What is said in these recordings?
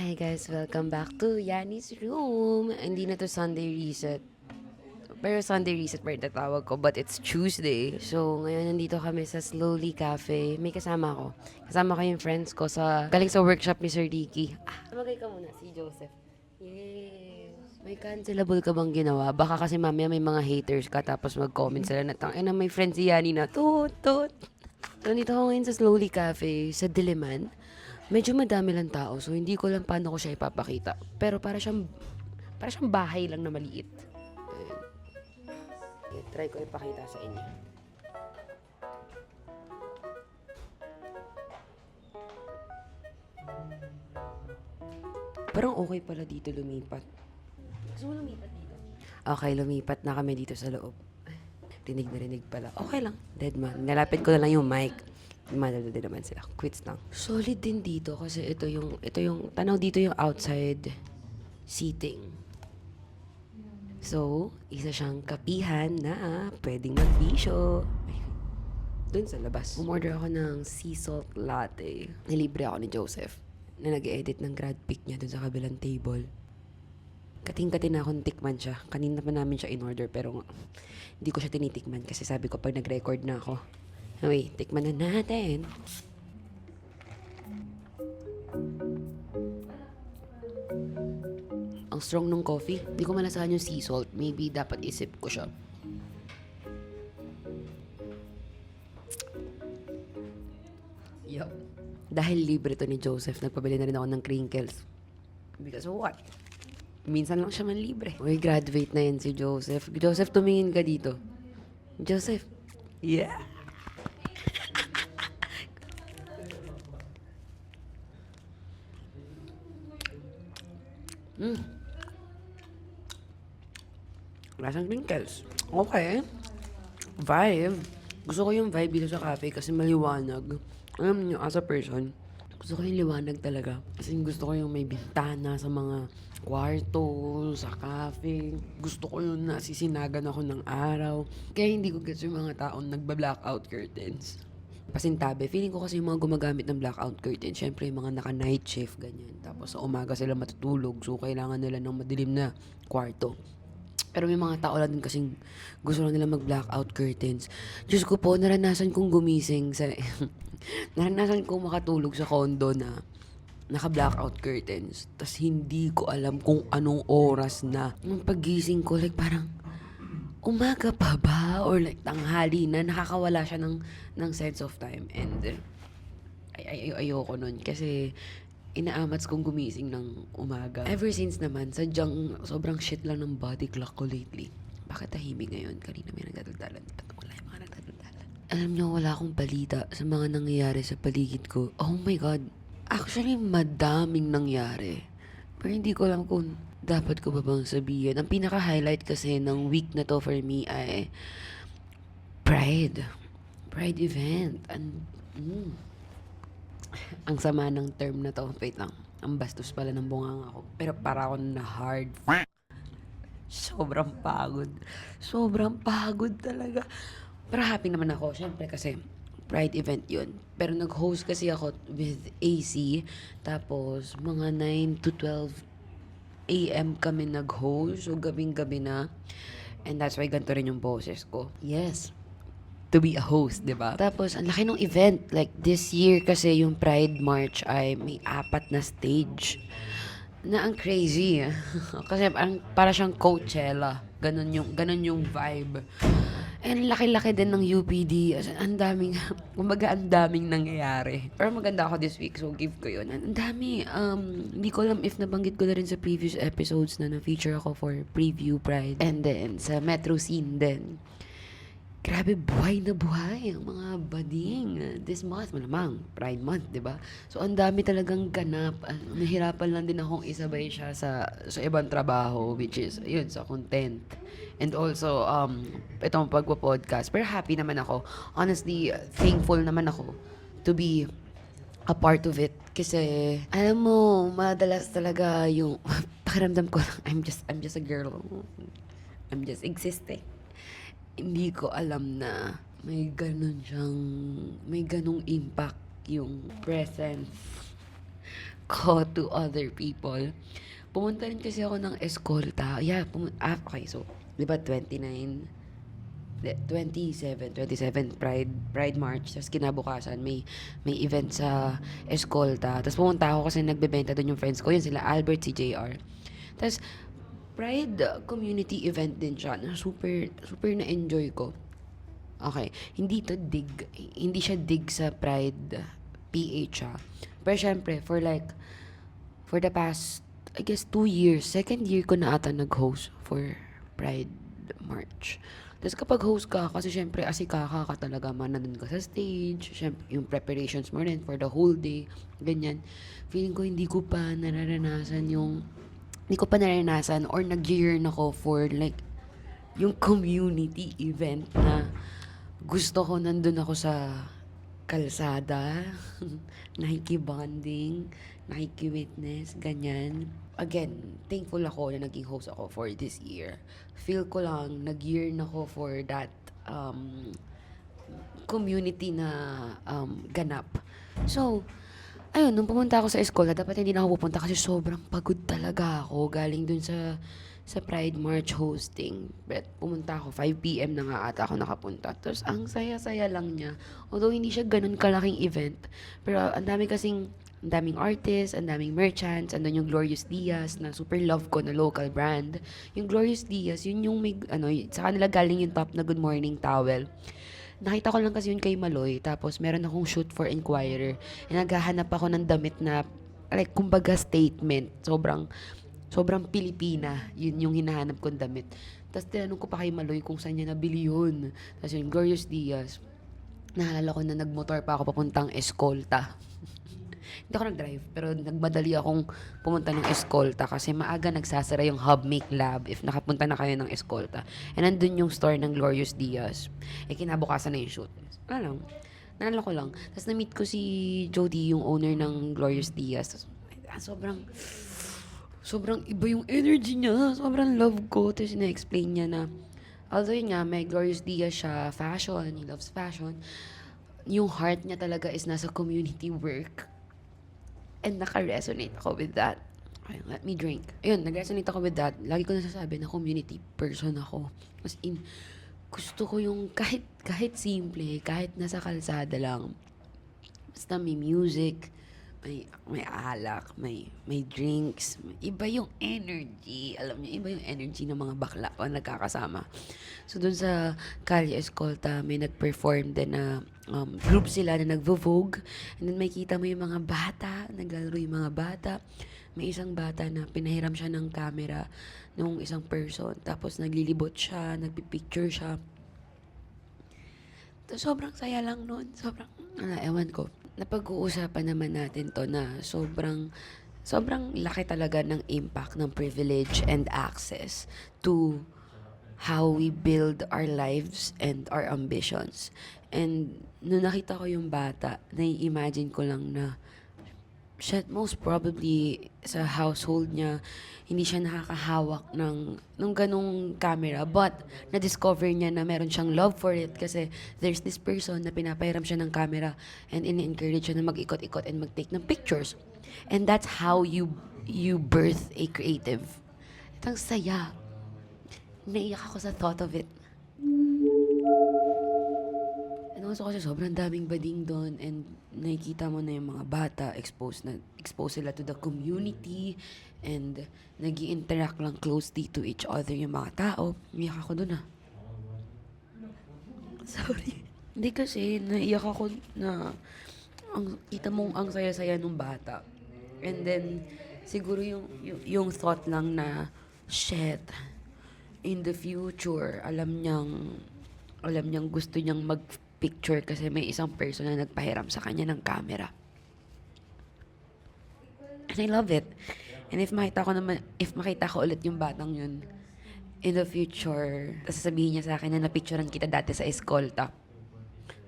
Hi guys, welcome back to Yanni's room. Hindi na to Sunday reset. Pero Sunday reset pa rin tatawag ko, but it's Tuesday. So, ngayon nandito kami sa Slowly Cafe. May kasama ako. Kasama ko yung friends ko galing sa workshop ni Sir Ricky. Tumagay ka muna, si Joseph. Yes. May cancelable ka bang ginawa? Baka kasi mamaya may mga haters ka tapos mag-comment sila na may friend si Yanni na, tut. So, nandito ako ngayon sa Slowly Cafe, sa Diliman. Medyo madami lang tao, so hindi ko lang paano ko siya ipapakita. Pero para siyang bahay lang na maliit. Ayan. Okay, try ko ipakita sa inyo. Parang okay pala dito lumipat. Gusto mo lumipat dito? Okay, lumipat na kami dito sa loob. Rinig na rinig pala. Okay lang. Dead man. Nalapit ko na lang yung mic. Madalo din naman sila. Quits lang. Solid din dito kasi ito yung, tanaw dito yung outside seating. So, isa siyang kapihan na pwedeng magbisyo. Doon sa labas. Umorder ako ng sea salt latte. Nilibre ako ni Joseph na nag-edit ng grad pic niya doon sa kabilang table. Kating-kating na akong tikman siya. Kanina pa namin siya in-order pero hindi ko siya tinitikman kasi sabi ko pag nag-record na ako. Anyway, tikman na natin. Ang strong nung coffee. Hindi ko malasahan yung sea salt. Maybe dapat isip ko siya. Yup. Dahil libre to ni Joseph, nagpabili na rin ako ng crinkles. Because of what? Minsan lang siya man libre. Uy, graduate na yan si Joseph. Joseph, tumingin ka dito. Joseph. Yeah. Lasang crinkles. Okay. Vibe. Gusto ko yung vibe dito sa cafe kasi maliwanag. Alam niyo, as a person, gusto ko yung liwanag talaga. Kasi gusto ko yung may bintana sa mga kwarto, sa cafe. Gusto ko yung nasisinagan ako ng araw. Kaya hindi ko gets yung mga taong nagba-blackout curtains. Pasintabi. Feeling ko kasi yung mga gumagamit ng blackout curtain, syempre yung mga naka-night shift, ganyan. Tapos sa umaga sila matutulog, so kailangan nila ng madilim na kwarto. Pero may mga tao lang din kasing gusto lang nila mag-blackout curtains. Diyos ko po, naranasan kong gumising sa... naranasan kong makatulog sa condo na naka-blackout curtains. Tapos hindi ko alam kung anong oras na. Nung pagising ko, like parang umaga pa ba? Or like tanghali na, nakakawala siya ng sense of time. And ayoko nun kasi inaamats kong gumising ng umaga. Ever since naman, sadyang sobrang shit lang ng body clock ko lately. Bakit tahimik ngayon? Kanina may nagdadaldalan. Ba't wala yung mga nagdadaldalan? Alam niyo, wala akong balita sa mga nangyayari sa paligid ko. Oh my God. Actually, madaming nangyari. Pero hindi ko alam kung dapat ko ba bang sabihin. Ang pinaka-highlight kasi ng week na to for me ay Pride. Pride event. Ang sama ng term na to. Wait lang. Ang bastos pala ng bunganga ko. Pero para ako na hard. Sobrang pagod. Sobrang pagod talaga. Pero happy naman ako. Siyempre kasi Pride event yun. Pero nag-host kasi ako with AC. Tapos mga 9 to 12 AM kami nag-host. So gabing-gabi na. And that's why ganito rin yung boses ko. Yes. To be a host, di ba? Tapos, ang laki ng event. Like, this year kasi yung Pride March ay may 4 na stage. Na ang crazy. Kasi para siyang Coachella. Ganun yung vibe. And laki-laki din ng UPD. Ang daming, kumbaga ang daming nangyayari. Pero maganda ako this week, so give ko yun. Ang dami. Hindi ko alam if nabanggit ko na rin sa previous episodes na na-feature ako for Preview Pride. And then, sa Metro Scene din. Grabe, buhay na buhay ang mga bading. This month, malamang, Pride Month, di ba? So, ang dami talagang ganap. Nahirapan lang din akong isabay siya sa ibang trabaho, which is, yun, sa content. And also, itong pagpa-podcast. Pero happy naman ako. Honestly, thankful naman ako to be a part of it. Kasi, alam mo, madalas talaga yung pakiramdam ko lang, I'm just a girl. I'm just existing. Hindi ko alam na may ganun siyang, may ganung impact yung presence ko to other people. Pumunta rin kasi ako ng eskolta. Yeah, okay, so, di ba 27 Pride March. Tapos kinabukasan, may event sa eskolta. Tapos pumunta ako kasi nagbebenta doon yung friends ko. Yun sila, Albert, si JR. Tapos, Pride community event din siya na super, super na-enjoy ko. Okay, hindi siya dig sa Pride PH Pero syempre, for the past, I guess, 2 years, second year ko na ata nag-host for Pride March. Tapos kapag host ka, kasi syempre asikaka ka talaga, nandun ka sa stage, syempre yung preparations mo rin for the whole day, ganyan. Feeling ko hindi ko pa naranasan or nag-yearn ako for like yung community event na gusto ko nandun ako sa kalsada, nakikibonding, nakiki-witness, ganyan. Again, thankful ako na naging host ako for this year. Feel ko lang, nag-yearn ako for that community na ganap. So, ayun, nung pumunta ako sa eskwela, dapat hindi na ako pupunta kasi sobrang pagod talaga ako galing dun sa Pride March hosting. But pumunta ako, 5 p.m. na nga ata ako nakapunta. Tapos ang saya-saya lang niya. Although hindi siya ganun kalaking event, pero ang daming artists, ang daming merchants, andun yung Glorious Diaz na super love ko na local brand. Yung Glorious Diaz, yun yung sa kanila galing yung top na Good Morning towel. Nakita ko lang kasi yun kay Maloy, tapos meron akong shoot for Inquirer. Naghahanap ako ng damit na, like, kumbaga statement. Sobrang Pilipina, yun yung hinahanap kong damit. Tapos tinanong ko pa kay Maloy kung saan niya nabili yun. Tapos yung Glorious Diaz, naalala ko na nagmotor pa ako papuntang Escolta. Hindi ako nag-drive, pero nagmadali akong pumunta ng Escolta kasi maaga nagsasara yung Hub Make Lab if nakapunta na kayo ng Escolta. And nandun yung store ng Glorious Diaz. Kinabukasan na yung shoot. Naalala ko lang. Tapos na-meet ko si Jody, yung owner ng Glorious Diaz. Tapos, sobrang iba yung energy niya. Sobrang love ko. Tapos na-explain niya na, although yun nga, may Glorious Diaz siya, fashion, he loves fashion, yung heart niya talaga is nasa community work. And naka-resonate ako with that. Okay, let me drink. Ayun, nag-resonate ako with that. Lagi ko nasasabi na community person ako. As in, gusto ko yung kahit simple, kahit nasa kalsada lang. Basta may music, may alak, may drinks. Iba yung energy. Alam niyo, iba yung energy ng mga bakla pag nagkakasama. So, dun sa Calle Escolta, may nag-perform din na group sila na nagvo-vogue. And then may kita mo yung mga bata, naglalaro yung mga bata. May isang bata na pinahiram siya ng camera nung isang person. Tapos naglilibot siya, nagpipicture siya. Sobrang saya lang nun. Ewan ko. Napag-uusapan naman natin to na sobrang laki talaga ng impact ng privilege and access to how we build our lives and our ambitions. And nung nakita ko yung bata, nai-imagine ko lang na most probably sa household niya, hindi siya nakakahawak ng ganong camera. But, na-discover niya na meron siyang love for it kasi there's this person na pinapahiram siya ng camera and in-encourage siya na mag-ikot-ikot and mag-take ng pictures. And that's how you birth a creative. Itang saya. Naiyak ako sa thought of it. And also kasi sobrang daming bading doon and nakikita mo na yung mga bata expose sila to the community and nag-i-interact lang closely to each other yung mga tao. Naiyak ako doon Sorry. Hindi kasi naiyak ako na kita mong ang saya-saya nung bata. And then siguro yung thought lang na shit, in the future alam niyang gusto niyang mag-picture kasi may isang person na nagpahiram sa kanya ng camera. And I love it. And if makita ko ulit yung batang yun in the future, sasabihin niya sa akin na napicturean kita dati sa Escolta,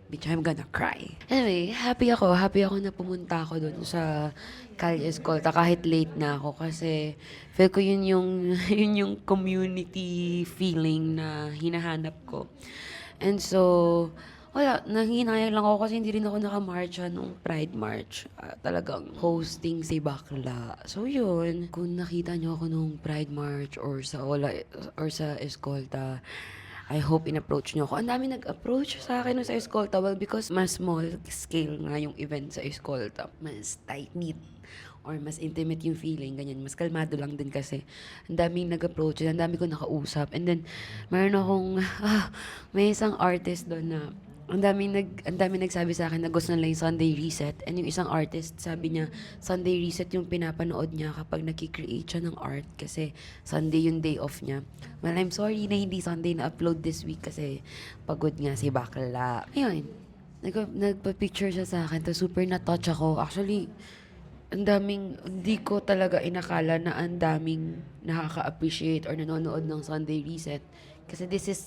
bitch, I'm gonna cry. Anyway, happy ako na pumunta ako dun sa Calle Escolta kahit late na ako kasi feel ko yun yung community feeling na hinahanap ko. And so, Wala, nanghihinayang lang ako kasi hindi rin ako naka-marcha nung Pride March. Talagang hosting si bakla. So yun, kung nakita niyo ako nung Pride March or sa Escolta, I hope in-approach niyo ako. Ang dami nag-approach sa akin nung sa Escolta. Well, because mas small scale nga yung event sa Escolta. Mas tight-knit or mas intimate yung feeling, ganyan. Mas kalmado lang din kasi. Ang daming nag-approach, ang dami ko nakausap. And then, meron akong, may isang artist doon na ang daming nagsabi sa akin na gusto nila yung Sunday Reset. And yung isang artist, sabi niya, Sunday Reset yung pinapanood niya kapag nag-create siya ng art kasi Sunday yung day off niya. Well, I'm sorry na hindi Sunday na-upload this week kasi pagod nga si bakla. Ayun, nagpa-picture siya sa akin, to super na-touch ako. Actually, hindi ko talaga inakala na ang daming nakaka-appreciate or nanonood ng Sunday Reset. Kasi this is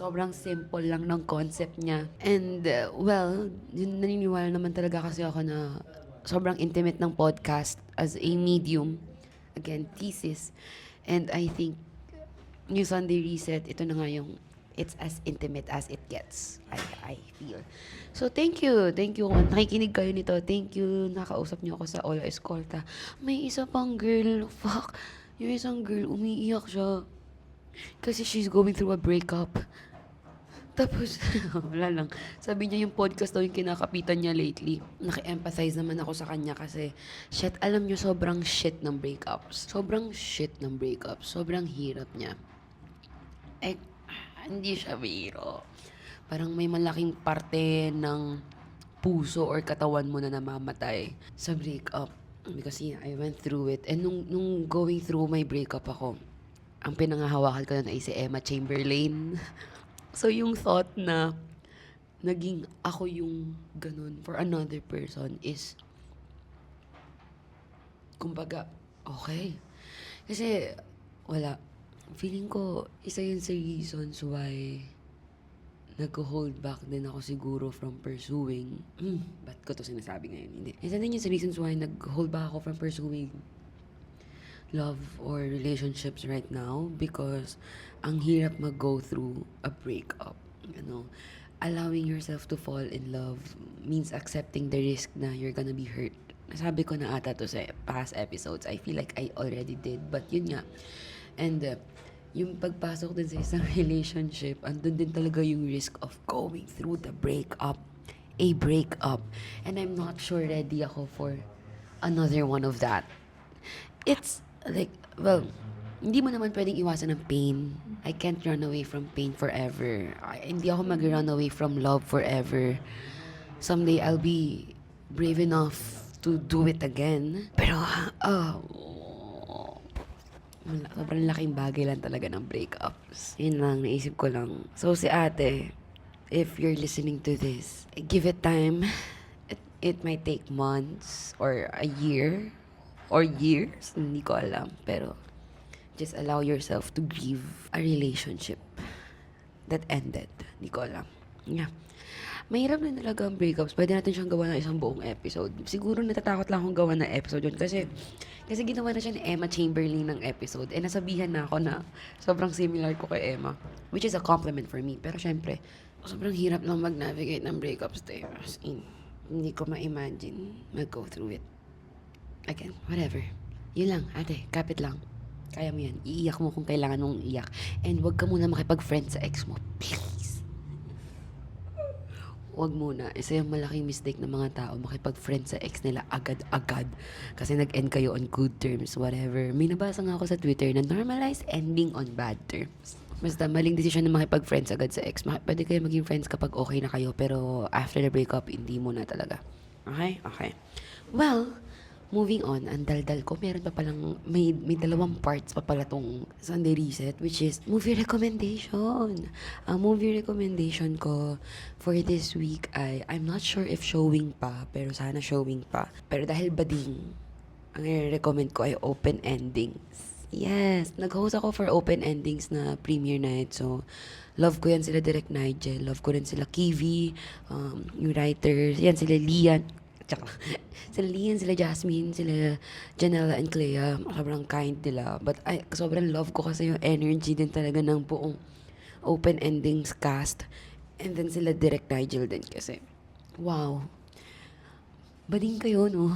sobrang simple lang ng concept niya. And, well, naniniwala naman talaga kasi ako na sobrang intimate ng podcast as a medium. Again, thesis. And I think, yung Sunday Reset, ito na nga yung it's as intimate as it gets. I feel. So, thank you. Thank you. Kung nakikinig kayo nito, thank you. Nakausap niyo ako sa Ola Escolta. May isa pang girl. Fuck. Yung isang girl, umiiyak siya. Kasi she's going through a breakup. Tapos, wala lang. Sabi niya yung podcast daw yung kinakapitan niya lately. Naki-empathize naman ako sa kanya kasi, shit, alam niyo, sobrang shit ng breakups. Sobrang shit ng breakups. Sobrang hirap niya. Hindi siya biro. Parang may malaking parte ng puso or katawan mo na namamatay sa breakup. Because yeah, I went through it. And nung going through my breakup ako, ang pinangahawakan ko na ay si Emma Chamberlain. So yung thought na naging ako yung ganun for another person is kumbaga, okay. Kasi wala. Feeling ko, isa yun sa reasons why nag-hold back din ako siguro from pursuing. Ba't ko to sinasabi ngayon? Hindi. Isa din yun sa reasons why nag-hold back ako from pursuing love or relationships right now because ang hirap mag-go through a breakup. You know, allowing yourself to fall in love means accepting the risk na you're gonna be hurt. Nasabi ko na ata to sa past episodes. I feel like I already did. But yun nga. And yung pagpasok din sa isang relationship, andun din talaga yung risk of going through the breakup. A breakup. And I'm not sure ready ako for another one of that. It's like, well, hindi mo naman pwedeng iwasan ng pain. I can't run away from pain forever. Hindi ako mag-run away from love forever. Someday I'll be brave enough to do it again. Pero, sobrang laking bagay lang talaga ng breakups. Yun lang, naisip ko lang. So, si ate, if you're listening to this, give it time. It might take months or a year or years. Hindi ko alam. Pero, just allow yourself to grieve a relationship that ended. Hindi ko alam. Yeah. Mahirap na talaga ang breakups. Pwede natin siyang gawa ng isang buong episode. Siguro natatakot lang akong gawa ng episode yun. Kasi ginawa na siya ni Emma Chamberlain ng episode. Eh, nasabihan na ako na sobrang similar ko kay Emma. Which is a compliment for me. Pero syempre, sobrang hirap lang mag-navigate ng breakups. As in, hindi ko ma-imagine mag-go through it. Again, whatever. Yun lang, ate, kapit lang. Kaya mo yan. Iiyak mo kung kailangan mong iiyak. And wag ka muna makipag-friend sa ex mo. Please. Wag muna. Isa yung malaking mistake ng mga tao makipag-friend sa ex nila agad-agad. Kasi nag-end kayo on good terms, whatever. May nabasa nga ako sa Twitter na normalize ending on bad terms. Basta maling desisyon na makipag-friends agad sa ex. Pwede kayo maging friends kapag okay na kayo, pero after the breakup, hindi mo na talaga. Okay? Okay. Well, moving on, ang daldal ko, meron pa palang, may dalawang parts pa pala tong Sunday Reset, which is movie recommendation. Ang movie recommendation ko for this week ay, I'm not sure if showing pa, pero sana showing pa. Pero dahil bading, ang i-recommend ko ay Open Endings. Yes, nag-host ako for Open Endings na premiere night. So, love ko yan sila Direk Nigel. Love ko rin sila Kiwi, yung writers. Yan, sila Lian. Sila Lian, sila Jasmine, sila Janela and Clea. Sobrang kind nila. But sobrang love ko kasi yung energy din talaga ng buong Open Endings cast. And then sila Direk Nigel din kasi. Wow. Bading kayo, no?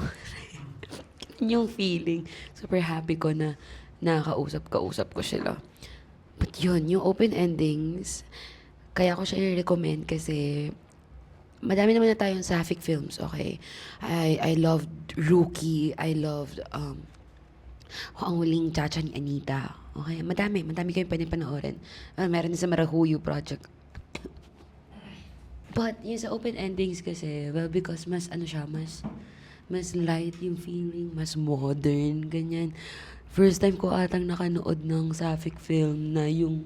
Yung feeling. Super happy ko na nakakausap-kausap ko sila. But yun, yung open endings, kaya ko siya i-recommend kasi madami naman na tayong sapphic films, okay? I loved Rookie. I loved ang huling Chacha ni Anita. Okay? Madami kayong pwedeng panoorin. Meron din sa Marahuyu Project. But yung sa open endings kasi, well, because mas ano siya, mas light yung feeling, mas modern, ganyan. First time ko atang nakanood ng sapphic film na yung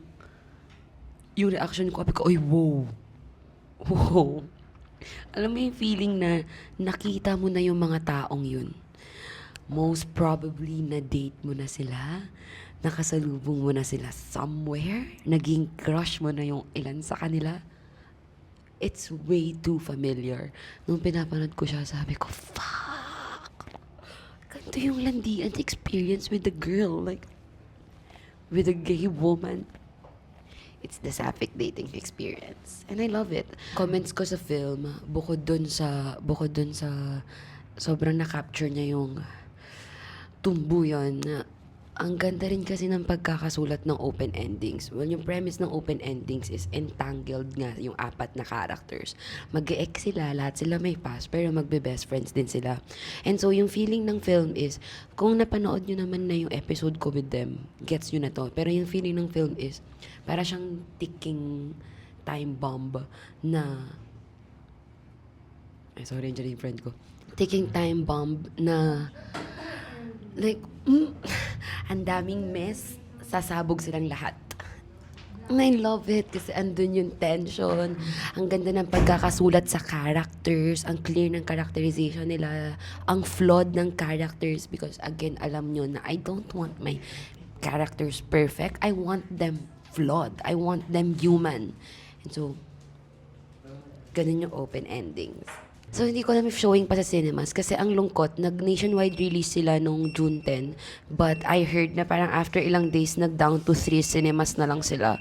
reaction ko, sabi ko, oy, wow. Wow. Alam mo yung feeling na nakita mo na yung mga taong yun. Most probably na date mo na sila, nakasalubong mo na sila somewhere, naging crush mo na yung ilan sa kanila. It's way too familiar. Nung pinapanood ko siya, sabi ko, fuck! Ganito yung landian experience with the girl, like, with a gay woman. It's the sapphic dating experience. And I love it. Comments ko sa film, bukod dun sa sobrang na-capture niya yung tumbuyan na ang ganda rin kasi ng pagkakasulat ng open endings. Well, yung premise ng open endings is entangled nga yung apat na characters. Mag-e-ex sila, lahat sila may past, pero magbe-best friends din sila. And so, yung feeling ng film is, kung napanood nyo naman na yung episode ko with them, gets nyo na to. Pero yung feeling ng film is, para siyang ticking time bomb na... Ay, sorry, nandiyan yung friend ko. Ticking time bomb na... Like, ang daming mess, sasabog silang lahat. And I love it kasi andun yung tension, ang ganda ng pagkakasulat sa characters, ang clear ng characterization nila, ang flawed ng characters because again, alam nyo na I don't want my characters perfect. I want them flawed. I want them human. And so, ganun yung open endings. So, hindi ko alam if showing pa sa cinemas kasi ang lungkot, nag-nationwide release sila nung June 10. But I heard na parang after ilang days, nag-down to 3 cinemas na lang sila.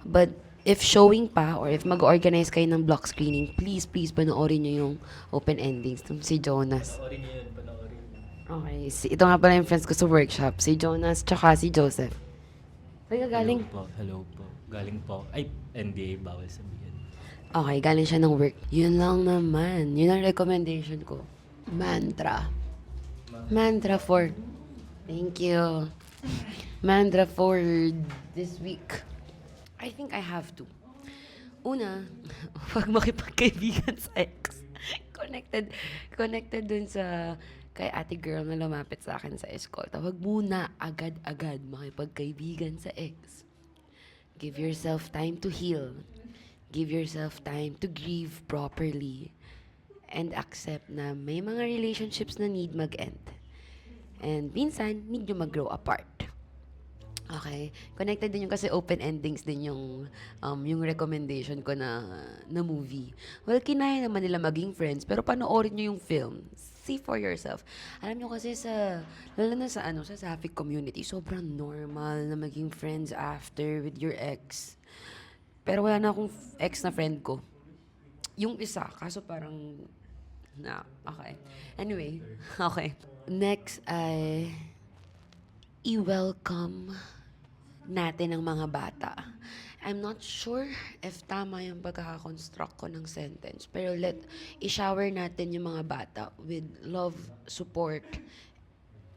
But if showing pa or if mag-organize kayo ng block screening, please panoorin nyo yung open endings. Si Jonas. Panoorin niyo yun, panoorin niyo. Okay, ito nga pala yung friends ko sa workshop. Si Jonas, tsaka si Joseph. Ay, galing. Hello po. Galing po. Ay, NDA, bawal sabihin. Okay, galing siya ng work. Yun lang naman. Yun ang recommendation ko. Mantra. Mantra for... Thank you. Mantra for this week. I think I have to. Una, huwag makipagkaibigan sa ex. Connected dun sa kay ate girl na lumapit sa akin sa eskolta. Huwag muna agad-agad makipagkaibigan sa ex. Give yourself time to heal. Give yourself time to grieve properly and accept na may mga relationships na need mag-end. And minsan, need nyo mag-grow apart. Okay? Connected din yung kasi open endings din yung recommendation ko na movie. Well, kinaya naman nila maging friends, pero panoorin nyo yung film. See for yourself. Alam nyo kasi lalo na sa sapphic community, sobrang normal na maging friends after with your ex. Pero wala na akong ex na friend ko. Yung isa, kaso parang, okay. Anyway, okay. Next ay, i-welcome natin ang mga bata. I'm not sure if tama yung pagkakakonstruct ko ng sentence, pero i-shower natin yung mga bata with love, support,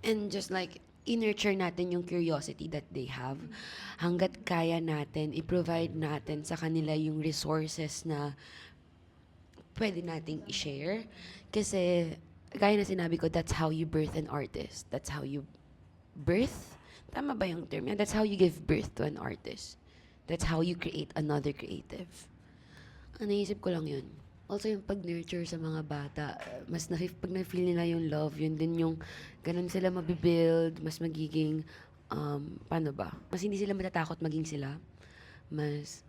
and just like, i-nurture natin yung curiosity that they have. Hanggat kaya natin, i-provide natin sa kanila yung resources na pwede nating i-share. Kasi, gaya na sinabi ko, that's how you birth an artist. That's how you birth? Tama ba yung term? That's how you give birth to an artist. That's how you create another creative. Naisip ko lang yun. Also, yung pag-nurture sa mga bata, pag na-feel nila yung love, yun din yung ganun sila mabibuild, mas magiging, paano ba? Mas hindi sila matatakot maging sila. Mas,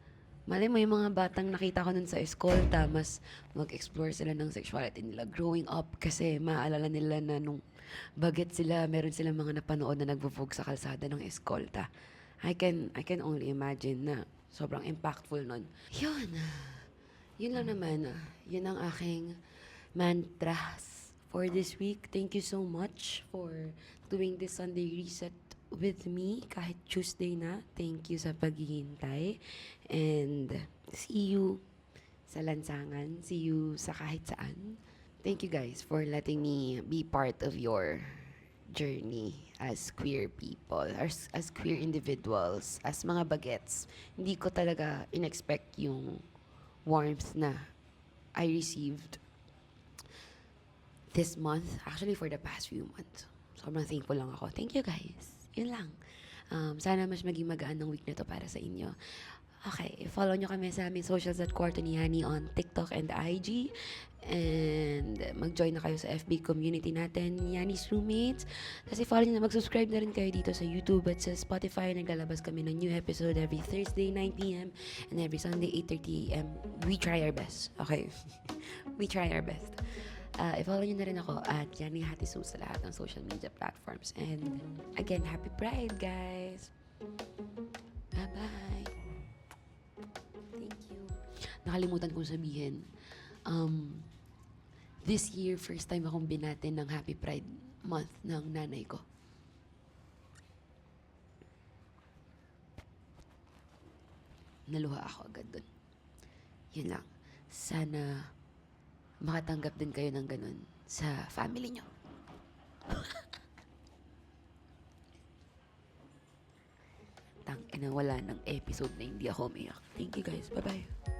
malay mo yung mga batang nakita ko nun sa eskolta, mas mag-explore sila ng sexuality nila growing up kasi maaalala nila na nung bagets sila, meron silang mga napanood na nagvo-vogue sa kalsada ng eskolta. I can only imagine na sobrang impactful nun. Yun. Yun lang naman. Yun ang aking mantras for this week. Thank you so much for doing this Sunday reset with me kahit Tuesday na. Thank you sa paghihintay. And see you sa lansangan. See you sa kahit saan. Thank you guys for letting me be part of your journey as queer people, as queer individuals, as mga bagets. Hindi ko talaga in-expect yung warmth na I received this month. Actually, for the past few months. Sobrang thankful lang ako. Thank you guys. Yun lang. Sana mas maging magaan ng week na to para sa inyo. Okay, follow nyo kami sa aming socials at Kwarto ni Yani on TikTok and IG. And mag-join na kayo sa FB community natin, Yani's Roommates. Kasi follow nyo na, mag-subscribe na rin kayo dito sa YouTube at sa Spotify. Naglalabas kami ng new episode every Thursday, 9 p.m. and every Sunday, 8:30 a.m. We try our best. Okay? We try our best. I-follow nyo na rin ako at Yani Hatisu sa lahat ng social media platforms. And again, happy Pride, guys! Bye-bye! Thank you. Nakalimutan kong sabihin, this year, first time akong binatin ng Happy Pride Month ng nanay ko. Naluha ako agad dun. Yun lang. Sana makatanggap din kayo ng ganun sa family nyo. Tangina, wala ng episode na hindi ako umiyak. Thank you guys. Bye-bye.